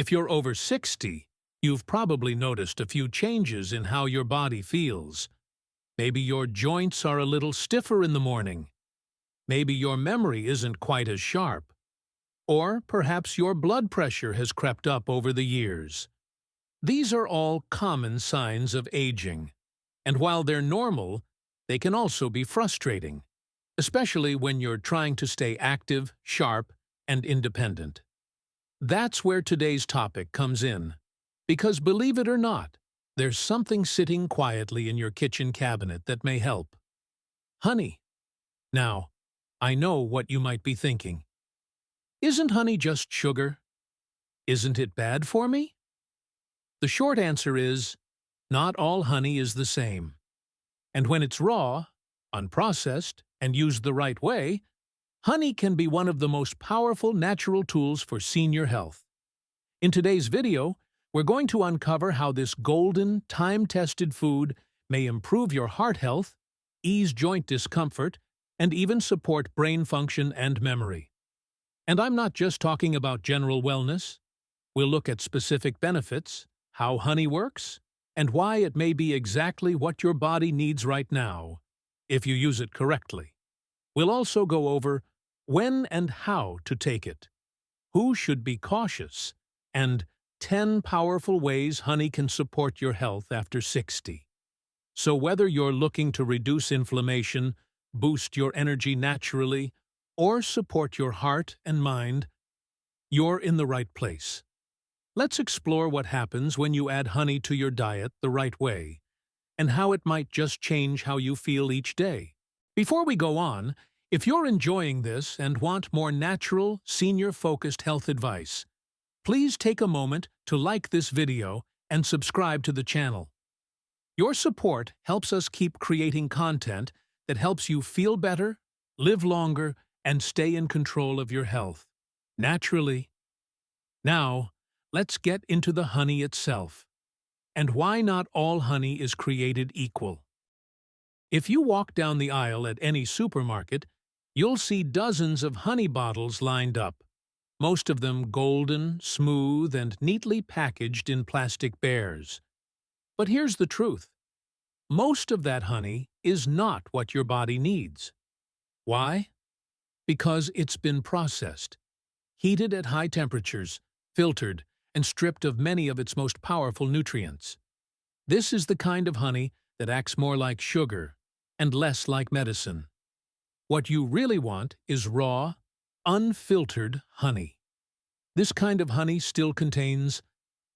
If you're over 60, you've probably noticed a few changes in how your body feels. Maybe your joints are a little stiffer in the morning. Maybe your memory isn't quite as sharp. Or perhaps your blood pressure has crept up over the years. These are all common signs of aging. And while they're normal, they can also be frustrating, especially when you're trying to stay active, sharp, and independent. That's where today's topic comes in. Because believe it or not, there's something sitting quietly in your kitchen cabinet that may help. Honey. Now, I know what you might be thinking. Isn't honey just sugar? Isn't it bad for me? The short answer is, not all honey is the same. And when it's raw, unprocessed, and used the right way, honey can be one of the most powerful natural tools for senior health. In today's video, we're going to uncover how this golden, time-tested food may improve your heart health, ease joint discomfort, and even support brain function and memory. And I'm not just talking about general wellness. We'll look at specific benefits, how honey works, and why it may be exactly what your body needs right now, if you use it correctly. We'll also go over when and how to take it, who should be cautious, and 10 powerful ways honey can support your health after 60. So whether you're looking to reduce inflammation, boost your energy naturally, or support your heart and mind, you're in the right place. Let's explore what happens when you add honey to your diet the right way, and how it might just change how you feel each day. Before we go on, if you're enjoying this and want more natural, senior-focused health advice, please take a moment to like this video and subscribe to the channel. Your support helps us keep creating content that helps you feel better, live longer, and stay in control of your health, naturally. Now, let's get into the honey itself, and why not all honey is created equal. If you walk down the aisle at any supermarket, you'll see dozens of honey bottles lined up, most of them golden, smooth, and neatly packaged in plastic bears. But here's the truth. Most of that honey is not what your body needs. Why? Because it's been processed, heated at high temperatures, filtered, and stripped of many of its most powerful nutrients. This is the kind of honey that acts more like sugar and less like medicine. What you really want is raw, unfiltered honey. This kind of honey still contains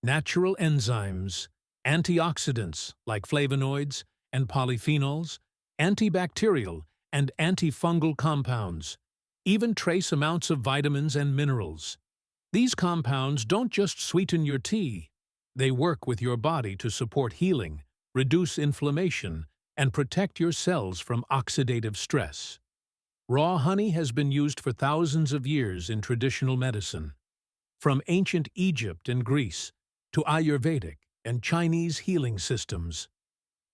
natural enzymes, antioxidants like flavonoids and polyphenols, antibacterial and antifungal compounds, even trace amounts of vitamins and minerals. These compounds don't just sweeten your tea, they work with your body to support healing, reduce inflammation, and protect your cells from oxidative stress. Raw honey has been used for thousands of years in traditional medicine, from ancient Egypt and Greece to Ayurvedic and Chinese healing systems.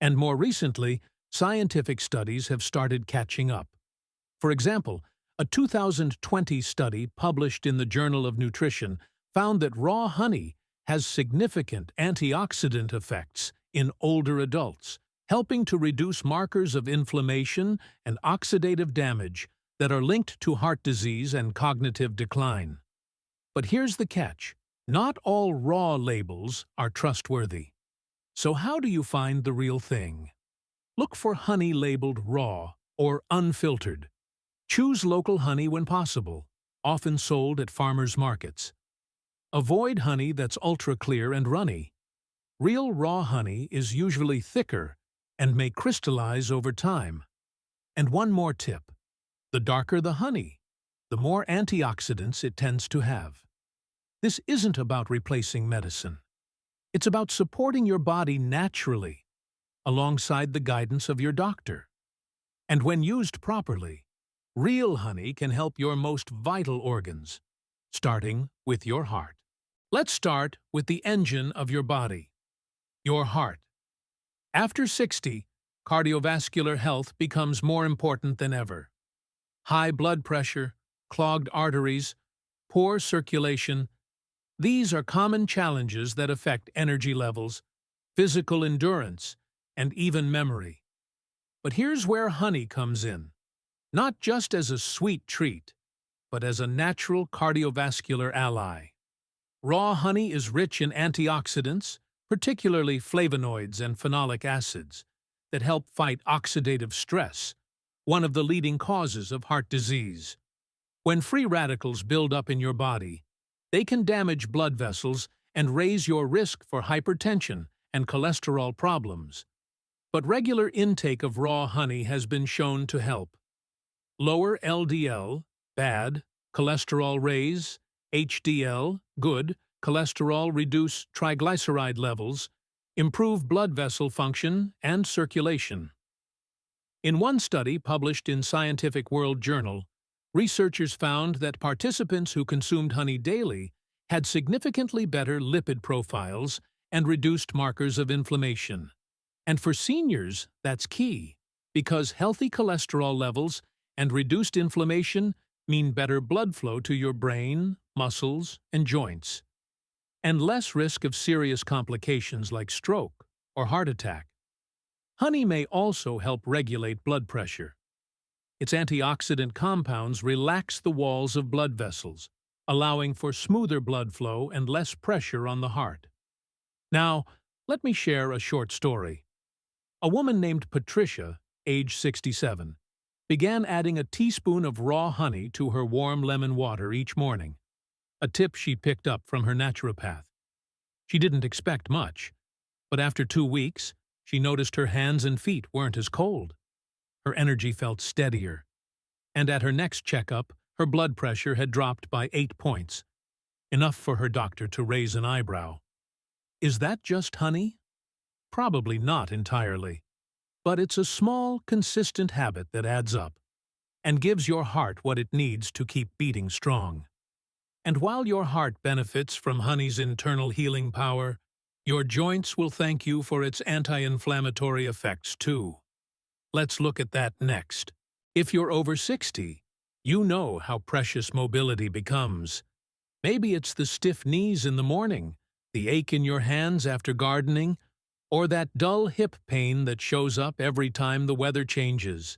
And more recently, scientific studies have started catching up. For example, a 2020 study published in the Journal of Nutrition found that raw honey has significant antioxidant effects in older adults, helping to reduce markers of inflammation and oxidative damage that are linked to heart disease and cognitive decline. But here's the catch. Not all raw labels are trustworthy. So how do you find the real thing? Look for honey labeled raw or unfiltered. Choose local honey when possible, often sold at farmers' markets. Avoid honey that's ultra-clear and runny. Real raw honey is usually thicker and may crystallize over time. And one more tip. The darker the honey, the more antioxidants it tends to have. This isn't about replacing medicine. It's about supporting your body naturally, alongside the guidance of your doctor. And when used properly, real honey can help your most vital organs, starting with your heart. Let's start with the engine of your body, your heart. After 60, cardiovascular health becomes more important than ever. High blood pressure, clogged arteries, poor circulation, These are common challenges that affect energy levels, physical endurance, and even memory. But here's where honey comes in, not just as a sweet treat, but as a natural cardiovascular ally. Raw honey is rich in antioxidants, particularly flavonoids and phenolic acids, that help fight oxidative stress, one of the leading causes of heart disease. When free radicals build up in your body, they can damage blood vessels and raise your risk for hypertension and cholesterol problems. But regular intake of raw honey has been shown to help. Lower LDL, bad, cholesterol raise, HDL, good, cholesterol reduce triglyceride levels, improve blood vessel function and circulation. In one study published in Scientific World Journal, researchers found that participants who consumed honey daily had significantly better lipid profiles and reduced markers of inflammation. And for seniors, that's key, because healthy cholesterol levels and reduced inflammation mean better blood flow to your brain, muscles, and joints, and less risk of serious complications like stroke or heart attack. Honey may also help regulate blood pressure. Its antioxidant compounds relax the walls of blood vessels, allowing for smoother blood flow and less pressure on the heart. Now, let me share a short story. A woman named Patricia, age 67, began adding a teaspoon of raw honey to her warm lemon water each morning, a tip she picked up from her naturopath. She didn't expect much, but after 2 weeks, she noticed her hands and feet weren't as cold. Her energy felt steadier, and at her next checkup, her blood pressure had dropped by 8 points, enough for her doctor to raise an eyebrow. Is that just honey? Probably not entirely. But it's a small, consistent habit that adds up and gives your heart what it needs to keep beating strong. And while your heart benefits from honey's internal healing power, your joints will thank you for its anti-inflammatory effects too. Let's look at that next. If you're over 60, you know how precious mobility becomes. Maybe it's the stiff knees in the morning, the ache in your hands after gardening, or that dull hip pain that shows up every time the weather changes.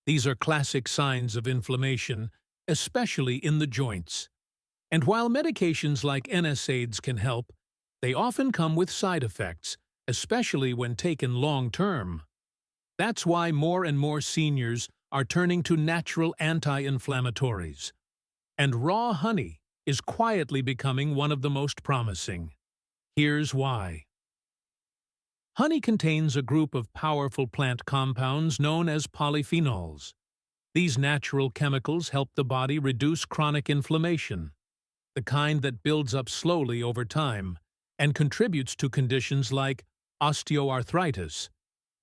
These are classic signs of inflammation, especially in the joints. And while medications like NSAIDs can help, they often come with side effects, especially when taken long-term. That's why more and more seniors are turning to natural anti-inflammatories. And raw honey is quietly becoming one of the most promising. Here's why. Honey contains a group of powerful plant compounds known as polyphenols. These natural chemicals help the body reduce chronic inflammation, the kind that builds up slowly over time and contributes to conditions like osteoarthritis,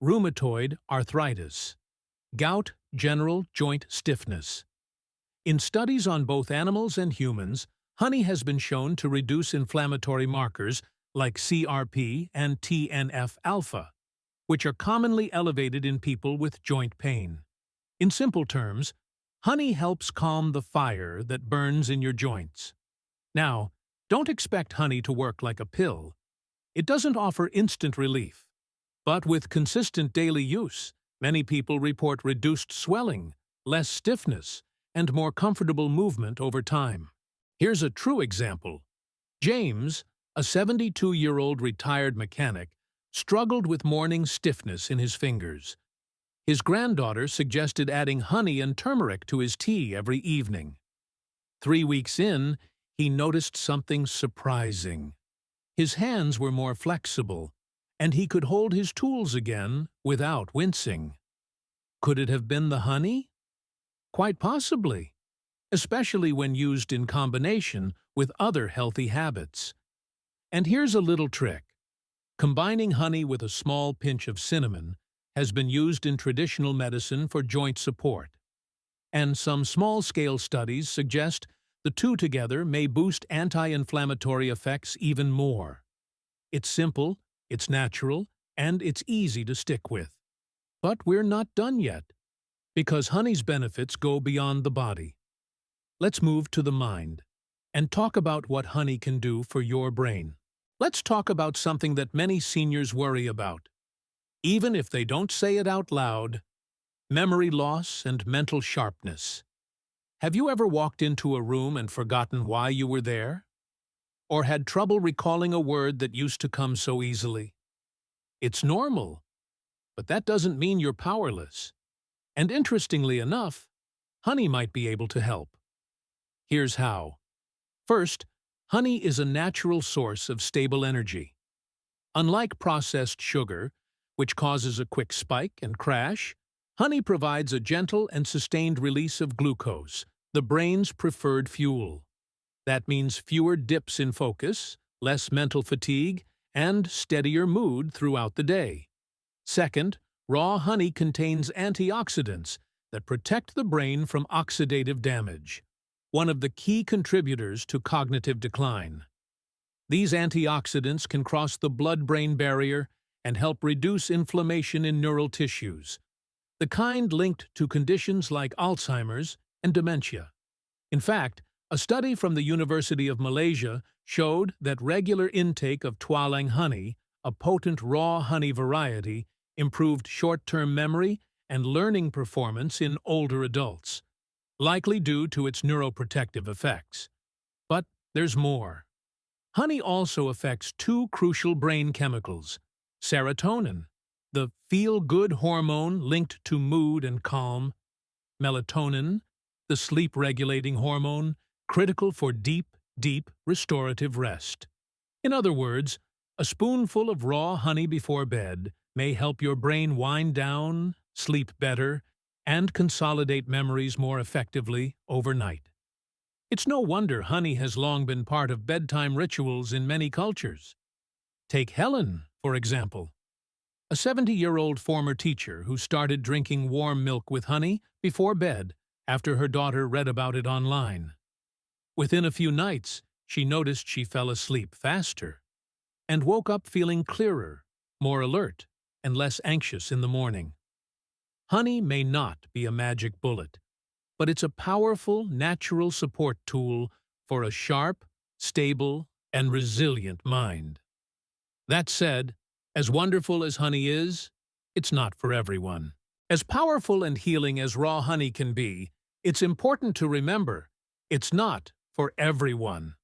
rheumatoid arthritis, gout, general joint stiffness. In studies on both animals and humans, honey has been shown to reduce inflammatory markers like CRP and TNF-alpha, which are commonly elevated in people with joint pain. In simple terms, honey helps calm the fire that burns in your joints. Now, don't expect honey to work like a pill. It doesn't offer instant relief. But with consistent daily use, many people report reduced swelling, less stiffness, and more comfortable movement over time. Here's a true example. James, a 72-year-old retired mechanic, struggled with morning stiffness in his fingers. His granddaughter suggested adding honey and turmeric to his tea every evening. 3 weeks in, he noticed something surprising. His hands were more flexible, and he could hold his tools again without wincing. Could it have been the honey? Quite possibly, especially when used in combination with other healthy habits. And here's a little trick. Combining honey with a small pinch of cinnamon has been used in traditional medicine for joint support. And some small-scale studies suggest the two together may boost anti-inflammatory effects even more. It's simple, it's natural, and it's easy to stick with. But we're not done yet, because honey's benefits go beyond the body. Let's move to the mind. and talk about what honey can do for your brain. Let's talk about something that many seniors worry about. Even if they don't say it out loud, memory loss and mental sharpness. Have you ever walked into a room and forgotten why you were there? Or had trouble recalling a word that used to come so easily? It's normal, but that doesn't mean you're powerless. And interestingly enough, honey might be able to help. Here's how. First, honey is a natural source of stable energy. Unlike processed sugar, which causes a quick spike and crash, honey provides a gentle and sustained release of glucose, the brain's preferred fuel. That means fewer dips in focus, less mental fatigue, and steadier mood throughout the day. Second, raw honey contains antioxidants that protect the brain from oxidative damage, one of the key contributors to cognitive decline. These antioxidants can cross the blood-brain barrier and help reduce inflammation in neural tissues, the kind linked to conditions like Alzheimer's and dementia. In fact, a study from the University of Malaysia showed that regular intake of tualang honey, a potent raw honey variety, improved short-term memory and learning performance in older adults, likely due to its neuroprotective effects. But there's more. Honey also affects two crucial brain chemicals: serotonin, the feel-good hormone linked to mood and calm; melatonin, the sleep-regulating hormone, critical for deep restorative rest. In other words, a spoonful of raw honey before bed may help your brain wind down, sleep better, and consolidate memories more effectively overnight. It's no wonder honey has long been part of bedtime rituals in many cultures. Take Helen, for example, a 70-year-old former teacher who started drinking warm milk with honey before bed after her daughter read about it online. Within a few nights, she noticed she fell asleep faster and woke up feeling clearer, more alert, and less anxious in the morning. Honey may not be a magic bullet, but it's a powerful, natural support tool for a sharp, stable, and resilient mind. That said, as wonderful as honey is, it's not for everyone. As powerful and healing as raw honey can be, it's important to remember it's not for everyone.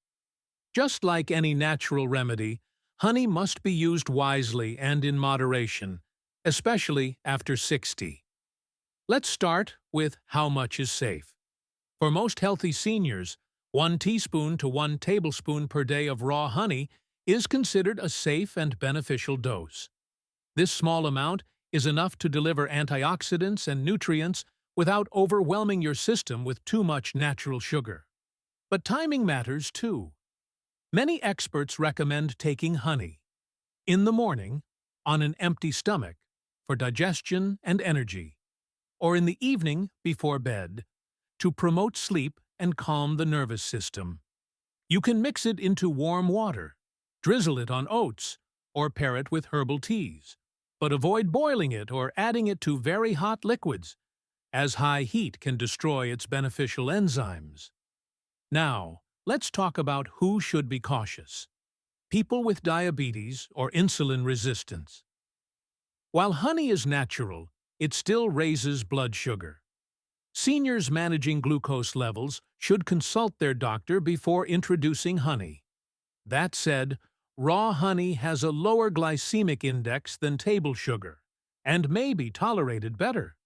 Just like any natural remedy, honey must be used wisely and in moderation, especially after 60. Let's start with how much is safe. For most healthy seniors, 1 teaspoon to 1 tablespoon per day of raw honey is considered a safe and beneficial dose. This small amount is enough to deliver antioxidants and nutrients without overwhelming your system with too much natural sugar. But timing matters too. Many experts recommend taking honey in the morning on an empty stomach for digestion and energy, or in the evening before bed to promote sleep and calm the nervous system. You can mix it into warm water, drizzle it on oats, or pair it with herbal teas, but avoid boiling it or adding it to very hot liquids, as high heat can destroy its beneficial enzymes. Now, let's talk about who should be cautious. People with diabetes or insulin resistance. While honey is natural, it still raises blood sugar. Seniors managing glucose levels should consult their doctor before introducing honey. That said, raw honey has a lower glycemic index than table sugar and may be tolerated better.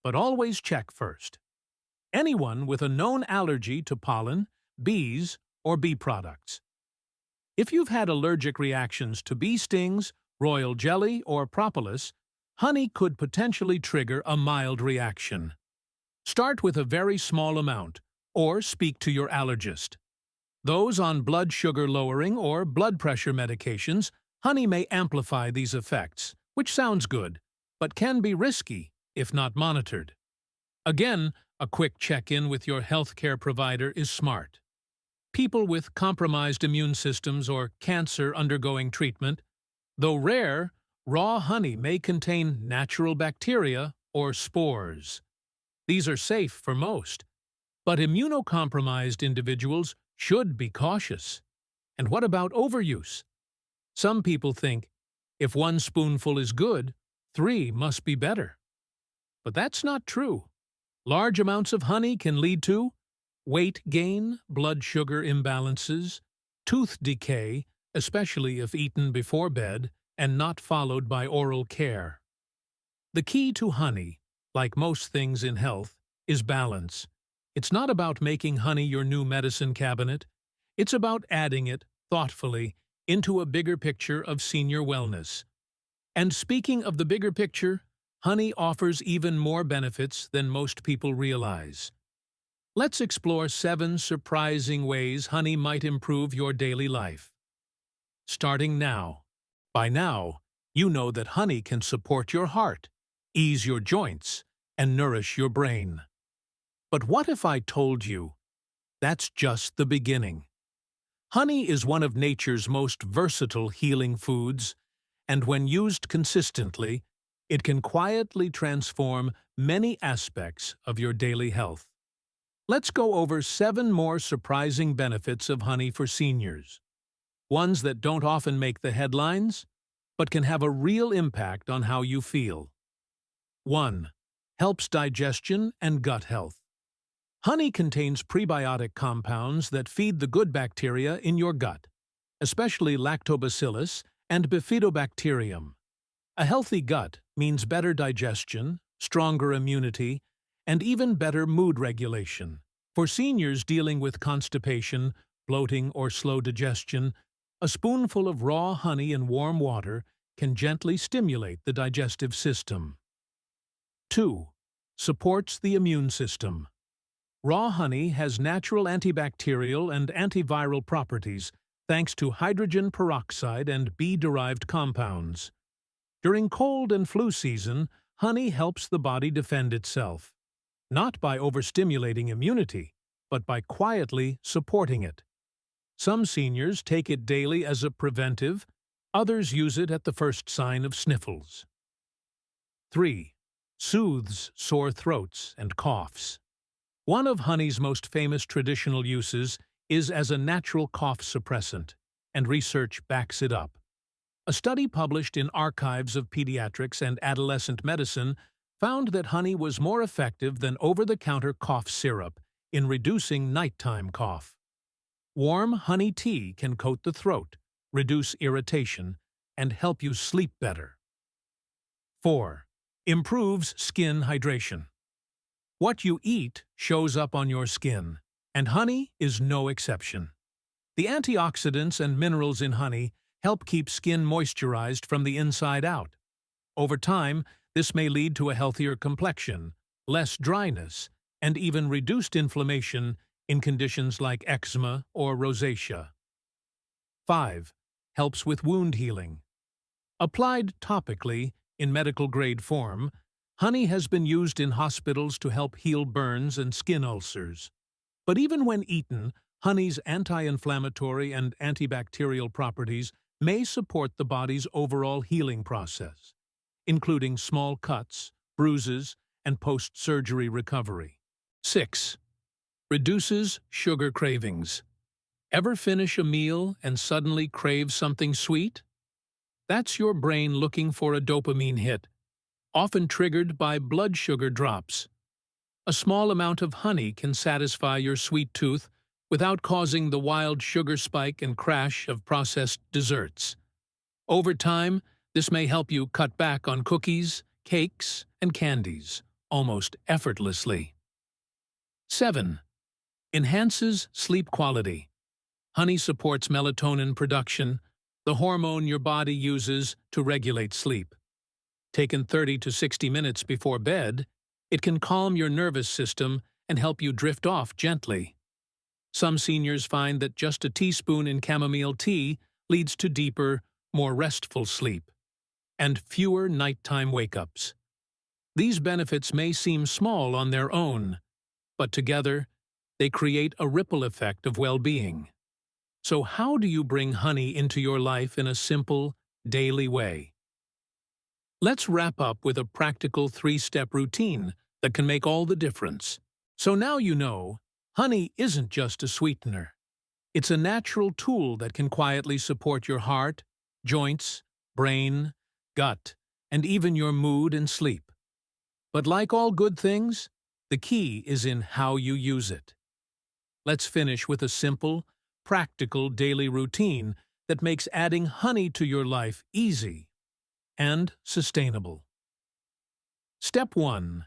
But always check first. Anyone with a known allergy to pollen, bees, or bee products. If you've had allergic reactions to bee stings, royal jelly, or propolis, honey could potentially trigger a mild reaction. Start with a very small amount, or speak to your allergist. Those on blood sugar lowering or blood pressure medications, honey may amplify these effects, which sounds good, but can be risky if not monitored. Again, a quick check-in with your healthcare provider is smart. People with compromised immune systems or cancer undergoing treatment, though rare, raw honey may contain natural bacteria or spores. These are safe for most, but immunocompromised individuals should be cautious. And what about overuse? Some people think, if 1 spoonful is good, 3 must be better. But that's not true. Large amounts of honey can lead to weight gain, blood sugar imbalances, tooth decay, especially if eaten before bed and not followed by oral care. The key to honey, like most things in health, is balance. It's not about making honey your new medicine cabinet. It's about adding it, thoughtfully, into a bigger picture of senior wellness. And speaking of the bigger picture, honey offers even more benefits than most people realize. Let's explore 7 surprising ways honey might improve your daily life. Starting now. By now, you know that honey can support your heart, ease your joints, and nourish your brain. But what if I told you that's just the beginning? Honey is one of nature's most versatile healing foods, and when used consistently, it can quietly transform many aspects of your daily health. Let's go over 7 more surprising benefits of honey for seniors. Ones that don't often make the headlines, but can have a real impact on how you feel. 1. Helps digestion and gut health. Honey contains prebiotic compounds that feed the good bacteria in your gut, especially lactobacillus and bifidobacterium. A healthy gut means better digestion, stronger immunity, and even better mood regulation. For seniors dealing with constipation, bloating, or slow digestion, a spoonful of raw honey in warm water can gently stimulate the digestive system. 2. Supports the immune system. Raw honey has natural antibacterial and antiviral properties thanks to hydrogen peroxide and bee-derived compounds. During cold and flu season, honey helps the body defend itself, not by overstimulating immunity, but by quietly supporting it. Some seniors take it daily as a preventive, others use it at the first sign of sniffles. 3. Soothes sore throats and coughs. One of honey's most famous traditional uses is as a natural cough suppressant, and research backs it up. A study published in Archives of Pediatrics and Adolescent Medicine found that honey was more effective than over-the-counter cough syrup in reducing nighttime cough. Warm honey tea can coat the throat, reduce irritation, and help you sleep better. 4. Improves skin hydration. What you eat shows up on your skin, and honey is no exception. The antioxidants and minerals in honey help keep skin moisturized from the inside out. Over time, this may lead to a healthier complexion, less dryness, and even reduced inflammation in conditions like eczema or rosacea. 5. Helps with wound healing. Applied topically, in medical-grade form, honey has been used in hospitals to help heal burns and skin ulcers. But even when eaten, honey's anti-inflammatory and antibacterial properties may support the body's overall healing process, including small cuts, bruises, and post-surgery recovery. 6. Reduces sugar cravings. Ever finish a meal and suddenly crave something sweet? That's your brain looking for a dopamine hit, often triggered by blood sugar drops. A small amount of honey can satisfy your sweet tooth without causing the wild sugar spike and crash of processed desserts. Over time, this may help you cut back on cookies, cakes, and candies, almost effortlessly. 7. Enhances sleep quality. Honey supports melatonin production, the hormone your body uses to regulate sleep. Taken 30 to 60 minutes before bed, it can calm your nervous system and help you drift off gently. Some seniors find that just a teaspoon in chamomile tea leads to deeper, more restful sleep, and fewer nighttime wake-ups. These benefits may seem small on their own, but together, they create a ripple effect of well-being. So how do you bring honey into your life in a simple, daily way? Let's wrap up with a practical 3-step routine that can make all the difference. So now you know, honey isn't just a sweetener. It's a natural tool that can quietly support your heart, joints, brain, gut, and even your mood and sleep. But like all good things, the key is in how you use it. Let's finish with a simple, practical daily routine that makes adding honey to your life easy and sustainable. Step 1.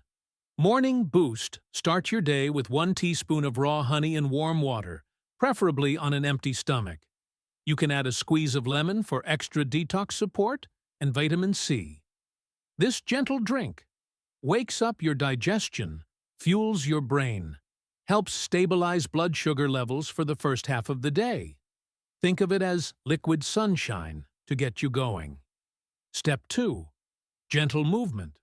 Morning Boost. Start your day with 1 teaspoon of raw honey in warm water, preferably on an empty stomach. You can add a squeeze of lemon for extra detox support and vitamin C. This gentle drink wakes up your digestion, fuels your brain, helps stabilize blood sugar levels for the first half of the day. Think of it as liquid sunshine to get you going. Step 2. Gentle movement.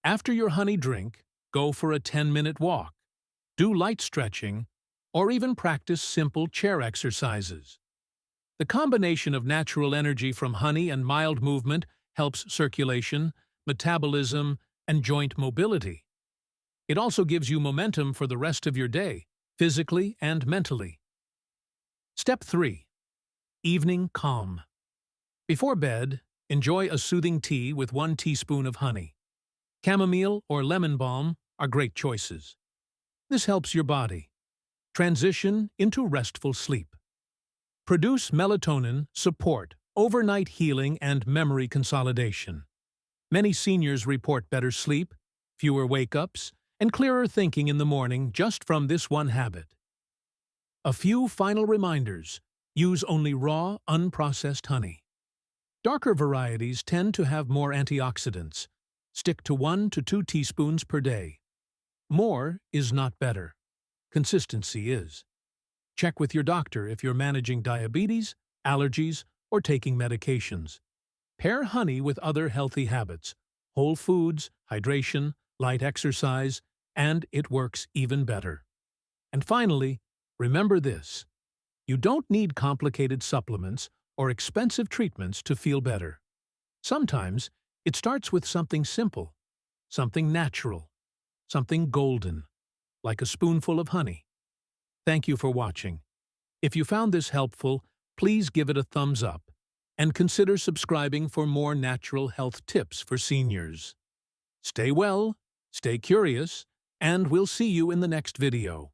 After your honey drink, go for a 10-minute walk. Do light stretching, or even practice simple chair exercises. The combination of natural energy from honey and mild movement helps circulation, metabolism, and joint mobility. It also gives you momentum for the rest of your day, physically and mentally. Step 3. Evening Calm. Before bed, enjoy a soothing tea with 1 teaspoon of honey. Chamomile or lemon balm are great choices. This helps your body transition into restful sleep. Produce melatonin, support overnight healing and memory consolidation. Many seniors report better sleep, fewer wake-ups, and clearer thinking in the morning just from this one habit. A few final reminders. Use only raw, unprocessed honey. Darker varieties tend to have more antioxidants. Stick to 1 to 2 teaspoons per day. More is not better. Consistency is. Check with your doctor if you're managing diabetes, allergies, or taking medications. Pair honey with other healthy habits, whole foods, hydration, light exercise, and it works even better. And finally, remember this. You don't need complicated supplements or expensive treatments to feel better. Sometimes, it starts with something simple, something natural, something golden, like a spoonful of honey. Thank you for watching. If you found this helpful, please give it a thumbs up and consider subscribing for more natural health tips for seniors. Stay well, stay curious, and we'll see you in the next video.